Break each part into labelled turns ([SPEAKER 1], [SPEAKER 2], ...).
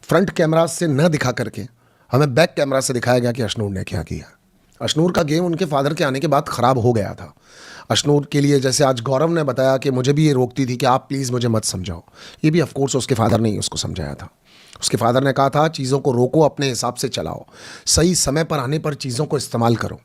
[SPEAKER 1] Front camera से न दिखा करके हमें बैक कैमरा से दिखाया गया कि अशनूर ने क्या किया। अशनूर का गेम उनके फादर के आने के बाद ख़राब हो गया था। अशनूर के लिए, जैसे आज गौरव ने बताया कि मुझे भी ये रोकती थी कि आप प्लीज़ मुझे मत समझाओ, ये भी ऑफकोर्स उसके फादर ने ही उसको समझाया था। उसके फादर ने कहा था चीज़ों को रोको, अपने हिसाब से चलाओ, सही समय पर आने पर चीज़ों को इस्तेमाल करो।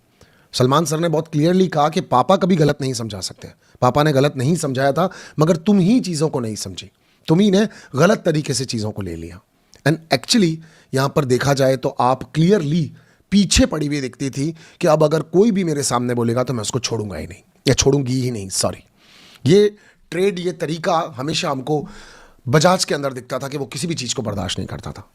[SPEAKER 1] सलमान सर ने बहुत क्लियरली कहा कि पापा कभी गलत नहीं समझा सकते, पापा ने गलत नहीं समझाया था, मगर तुम ही चीज़ों को नहीं समझी, तुम ही ने गलत तरीके से चीज़ों को ले लिया। एंड एक्चुअली यहाँ पर देखा जाए तो आप क्लियरली पीछे पड़ी हुई दिखती थी कि अब अगर कोई भी मेरे सामने बोलेगा तो मैं उसको छोड़ूंगा ही नहीं, या छोड़ूंगी ही नहीं, सॉरी। ये ट्रेड, ये तरीका हमेशा हमको बजाज के अंदर दिखता था कि वो किसी भी चीज़ को बर्दाश्त नहीं करता था।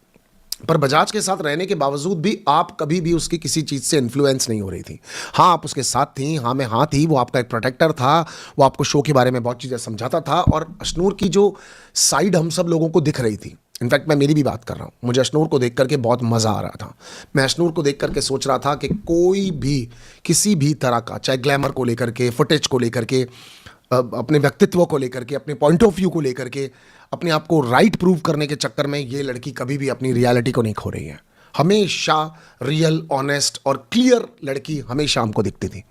[SPEAKER 1] पर बजाज के साथ रहने के बावजूद भी आप कभी भी उसकी किसी चीज़ से इन्फ्लुएंस नहीं हो रही थी। हाँ, आप उसके साथ थी, हाँ में हाँ थी, वो आपका एक प्रोटेक्टर था, वो आपको शो के बारे में बहुत चीज़ें समझाता था। और अशनूर की जो साइड हम सब लोगों को दिख रही थी, इनफैक्ट मैं मेरी भी बात कर रहा हूँ, मुझे अशनूर को देख करके बहुत मज़ा आ रहा था। मैं अशनूर को देख करके सोच रहा था कि कोई भी किसी भी तरह का, चाहे ग्लैमर को लेकर के, फुटेज को लेकर के, अपने व्यक्तित्व को लेकर के, अपने पॉइंट ऑफ व्यू को लेकर के, अपने आप को राइट प्रूव करने के चक्कर में ये लड़की कभी भी अपनी रियलिटी को नहीं खो रही है। हमेशा रियल, ऑनेस्ट और क्लियर लड़की हमेशा हमको दिखती थी।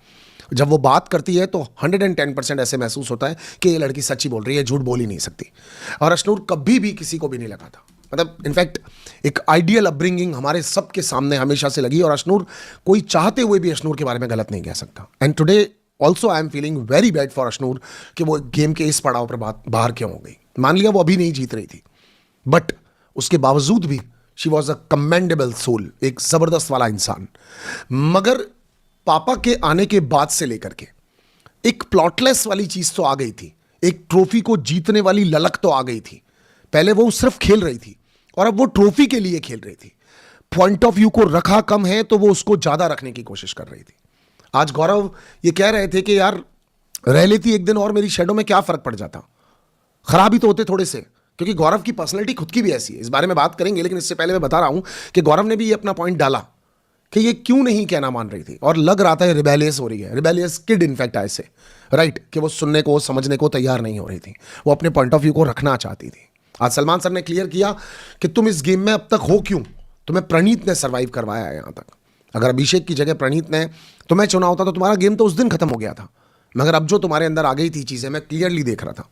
[SPEAKER 1] जब वो बात करती है तो 110% ऐसे महसूस होता है कि ये लड़की सच्ची बोल रही है, झूठ बोल ही नहीं सकती। और अशनूर कभी भी किसी को भी नहीं लगा था, मतलब इनफैक्ट एक आइडियल अपब्रिंगिंग हमारे सबके सामने हमेशा से लगी। और अशनूर, कोई चाहते हुए भी अशनूर के बारे में गलत नहीं कह सकता। And today also I am feeling very bad for Ashnoor कि वो गेम के इस पड़ाव पर बाहर क्यों हो गई। मान लिया वो अभी नहीं जीत रही थी, बट उसके बावजूद भी she was a commendable soul, एक जबरदस्त वाला इंसान। मगर पापा के आने के बाद से लेकर के एक प्लॉटलेस वाली चीज तो आ गई थी, एक ट्रॉफी को जीतने वाली ललक तो आ गई थी। पहले वो सिर्फ खेल रही थी और अब वो ट्रॉफी के लिए खेल रही थी। पॉइंट ऑफ व्यू को रखा कम है तो वो उसको ज्यादा रखने की कोशिश कर रही थी। आज गौरव ये कह रहे थे कि यार रह लेती एक दिन और मेरी शेडो में, क्या फर्क पड़ जाता, खराब ही तो होते थोड़े से। क्योंकि गौरव की पर्सनैलिटी खुद की भी ऐसी है, इस बारे में बात करेंगे, लेकिन इससे पहले मैं बता रहा हूं कि गौरव ने भी ये अपना पॉइंट डाला कि ये क्यों नहीं कहना मान रही थी, और लग रहा था रिबेलियस हो रही है, रिबेलियस किड इनफैक्ट ऐसे, राइट, कि वो सुनने को, समझने को तैयार नहीं हो रही थी, वो अपने पॉइंट ऑफ व्यू को रखना चाहती थी। आज सलमान सर ने क्लियर किया कि तुम इस गेम में अब तक हो क्यों, तुम्हें प्रणीत ने सर्वाइव करवाया है यहां तक। अगर अभिषेक की जगह प्रणीत ने तुम्हें चुना होता तो तुम्हारा गेम तो उस दिन खत्म हो गया था। मगर अब जो तुम्हारे अंदर आ गई थी चीज़ें, मैं क्लियरली देख रहा था।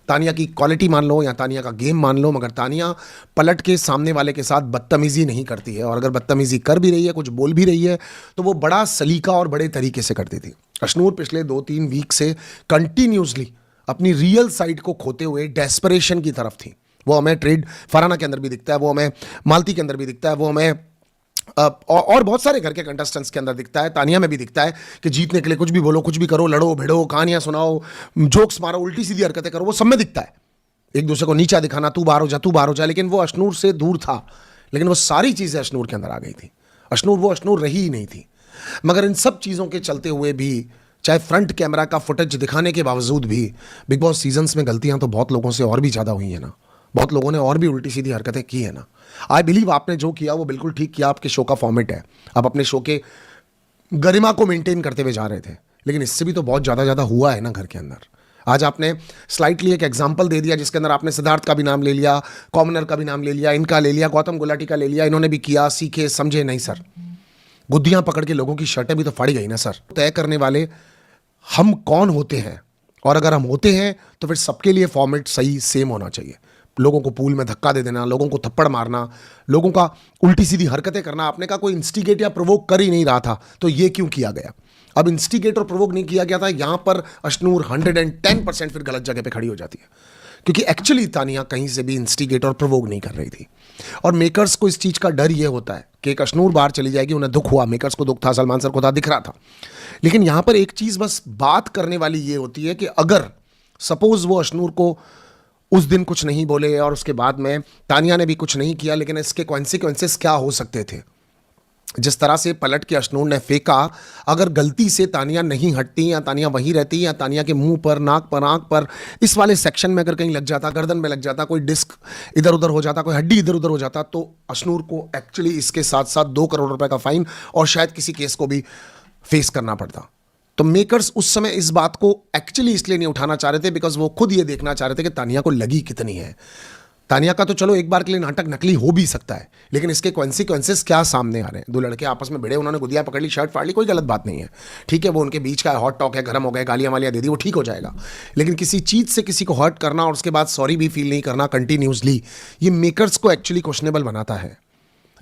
[SPEAKER 1] तानिया की क्वालिटी मान लो या तानिया का गेम मान लो, मगर तानिया पलट के सामने वाले के साथ बदतमीजी नहीं करती है, और अगर बदतमीजी कर भी रही है, कुछ बोल भी रही है, तो वो बड़ा सलीका और बड़े तरीके से करती थी। अशनूर पिछले 2-3 वीक से कंटिन्यूसली अपनी रियल साइड को खोते हुए डेस्परेशन की तरफ थी। वो हमें ट्रेड फरहाना के अंदर भी दिखता है, वो हमें मालती के अंदर भी दिखता है, वो हमें और बहुत सारे घर के कंटेस्टेंट्स के अंदर दिखता है, तानिया में भी दिखता है कि जीतने के लिए कुछ भी बोलो, कुछ भी करो, लड़ो भिड़ो, कहानियां सुनाओ, जोक्स मारो, उल्टी सीधी हरकतें करो, वो सब में दिखता है। एक दूसरे को नीचा दिखाना, तू बाहर हो जा, तू बाहर हो जा। लेकिन वो अशनूर से दूर था, लेकिन वो सारी चीज़ें अशनूर के अंदर आ गई थी। अशनूर वो अशनूर रही ही नहीं थी। मगर इन सब चीज़ों के चलते हुए भी, चाहे फ्रंट कैमरा का फुटेज दिखाने के बावजूद भी, बिग बॉस सीजन्स में गलतियां तो बहुत लोगों से और भी ज़्यादा हुई है ना, बहुत लोगों ने और भी उल्टी सीधी हरकतें की है ना। आई बिलीव आपने जो किया वो बिल्कुल ठीक किया, आपके शो का फॉर्मेट है, आप अपने शो के गरिमा को मेंटेन करते हुए जा रहे थे, लेकिन इससे भी तो बहुत ज़्यादा हुआ है ना घर के अंदर। आज आपने स्लाइटली एक एग्जाम्पल दे दिया जिसके अंदर आपने सिद्धार्थ का भी नाम ले लिया, कॉमनर का भी नाम ले लिया, इनका ले लिया, गौतम गुलाटी का ले लिया, इन्होंने भी किया, सीखे समझे नहीं सर, गुद्दियाँ पकड़ के लोगों की शर्टें भी तो फाड़ी गई ना सर। तय करने वाले हम कौन होते हैं, और अगर हम होते हैं तो फिर सबके लिए फॉर्मेट सही सेम होना चाहिए। लोगों को पूल में धक्का दे देना, लोगों को थप्पड़ मारना, लोगों का उल्टी सीधी हरकतें करना, आपने कहा कोई इंस्टिगेट या प्रोवोक कर ही नहीं रहा था तो ये क्यों किया गया। अब इंस्टिगेट और प्रोवोक नहीं किया गया था, यहां पर अशनूर 110% फिर गलत जगह पे खड़ी हो जाती है, क्योंकि एक्चुअली तानिया कहीं से भी इंस्टिगेट और प्रोवोक नहीं कर रही थी। और मेकर्स को इस चीज़ का डर ये होता है कि एक अशनूर बाहर चली जाएगी, उन्हें दुख हुआ, मेकर्स को दुख था, सलमान सर को था, दिख रहा था। लेकिन यहां पर एक चीज़ बस बात करने वाली ये होती है कि अगर सपोज वो अशनूर को उस दिन कुछ नहीं बोले और उसके बाद में तानिया ने भी कुछ नहीं किया, लेकिन इसके कॉन्सिक्वेंसेस क्या हो सकते थे। जिस तरह से पलट के अशनूर ने फेंका, अगर गलती से तानिया नहीं हटती या तानिया वहीं रहती या तानिया के मुंह पर, नाक पर, आंख पर, इस वाले सेक्शन में अगर कहीं लग जाता, गर्दन में लग जाता, कोई डिस्क इधर उधर हो जाता, कोई हड्डी इधर उधर हो जाता, तो अशनूर को एक्चुअली इसके साथ साथ 2 करोड़ रुपए का फाइन और शायद किसी केस को भी फेस करना पड़ता। तो मेकर्स उस समय इस बात को एक्चुअली इसलिए नहीं उठाना चाह रहे थे बिकॉज वो खुद ये देखना चाह रहे थे कि तानिया को लगी कितनी है। तानिया का तो चलो एक बार के लिए नाटक नकली हो भी सकता है, लेकिन इसके कॉन्सिक्वेंसेस क्या सामने आ रहे हैं? दो लड़के आपस में भिड़े, उन्होंने गुदिया पकड़ ली, शर्ट फाड़ ली, कोई गलत बात नहीं है, ठीक है, वो उनके बीच का हॉट टॉक है, गर्म हो गए, गालियां वालियां दे दी, वो ठीक हो जाएगा। लेकिन किसी चीज़ से किसी को हर्ट करना और उसके बाद सॉरी भी फील नहीं करना कंटिन्यूसली, ये मेकर्स को एक्चुअली क्वेश्चनेबल बनाता है।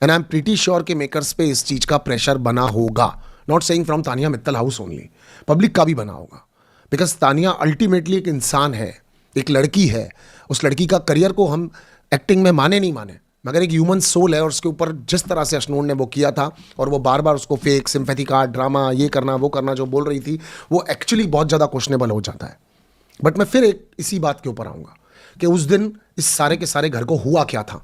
[SPEAKER 1] And I am pretty sure कि मेकर्स पे इस चीज़ का प्रेशर बना होगा, not saying from Tania Mittal house only, public का भी बना होगा। बिकॉज तानिया अल्टीमेटली एक इंसान है, एक लड़की है। उस लड़की का करियर को हम एक्टिंग में माने नहीं माने, मगर एक ह्यूमन सोल है, और उसके ऊपर जिस तरह से अशनूर ने वो किया था, और वो बार बार उसको फेक सिंपैथी कार्ड, ड्रामा, ये करना वो करना जो बोल रही थी, वो एक्चुअली बहुत ज़्यादा क्वेश्चनेबल हो जाता है। बट मैं फिर एक इसी बात के ऊपर आऊँगा कि उस दिन इस सारे के सारे घर को हुआ क्या था।